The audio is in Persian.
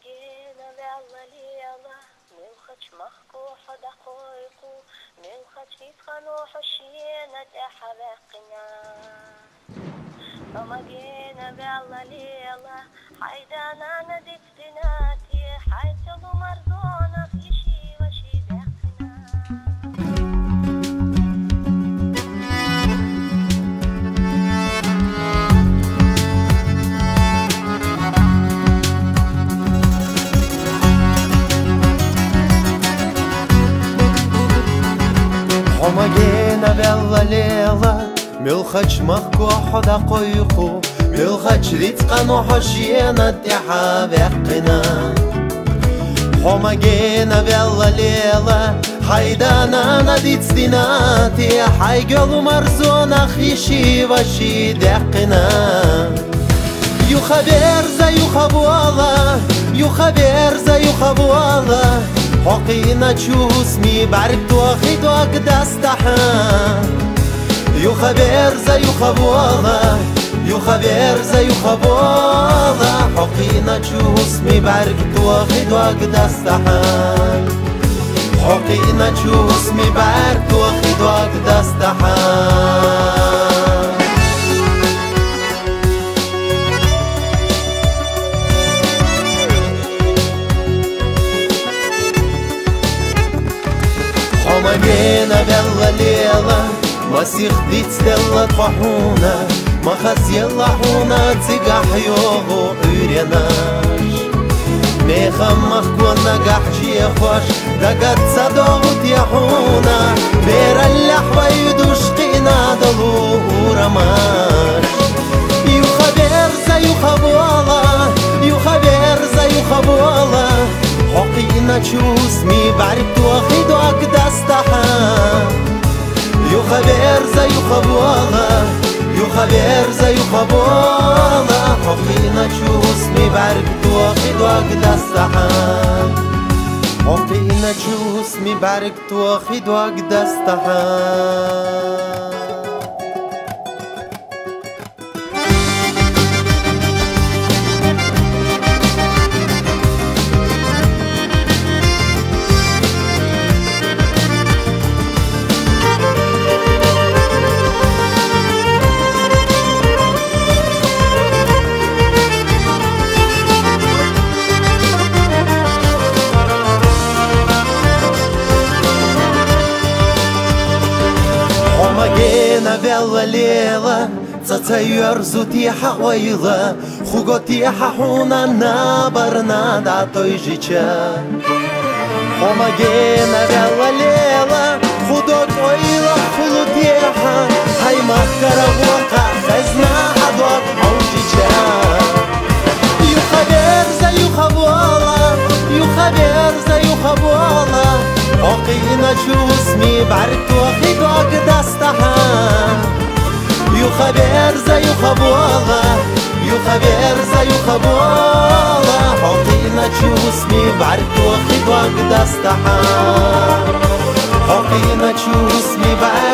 حماقينا بعضليلة من خشمخكو حدقويقو من خشيتخنو حشينا تحبقنا حماقينا بعضليلة حيدانا ندفتناتي حيتلو مرضونا في شي وشي دقنا حماقينا بعضليلة ملخش مخكو حدا قيقو ملخش ريتقنو حشينا تحابقنا حماقينا بعضليلة حيدانا نديت سديناتي حيقلو مرزونا خيشي وشي دقنا يو خبر زي خبوالة يو خبر زي خبوالة حقينا تشوسمي بعرفت واخد وقداس تحان يو خبر زي خبوالة يو خبر زي خبوالة حقينا تشوسمي بعرفت واخد وقداس تحان حقينا تشوسمي بعرفت واخد وقداس تحان حماقينا بالليلة ما سيخديت ستلا طفحونا ما خس يلحونا تسقح يوغو عريناش ميخمخ كونا قحشي خوش دقت صدوغ تيحونا بير اللحوة يدوشقينا دلو رماش يو خبر زي خبوالة يو خبر زي خبوالة حقينا تشوسمي بعرفت واخد وقداس تحان يو خبر زي خبوالة يو خبر زي خبوالة حقينا تشوسمي بعرفت واخد وقداس تحان حقينا تشوسمي بعرفت واخد وقداس تحان حماقينا بالليلة تتير زوتي حويلة خوغوتي حونا نابرنا داتو يجيشا حماقينا بالليلة خودوك ويلا خلوتي هاي مكرا وقع خزنا عدوك عوجيشا يو خبر زي خبوالة يو خبر زي خبوالة حقينا تشوسمي بعرفت واخد وقداس تحان يو خبر زي خبوالة يو خبر زي خبوالة حقينا تشوسمي بعرفت واخد وقداس تحان حقينا تشوسمي بعرفت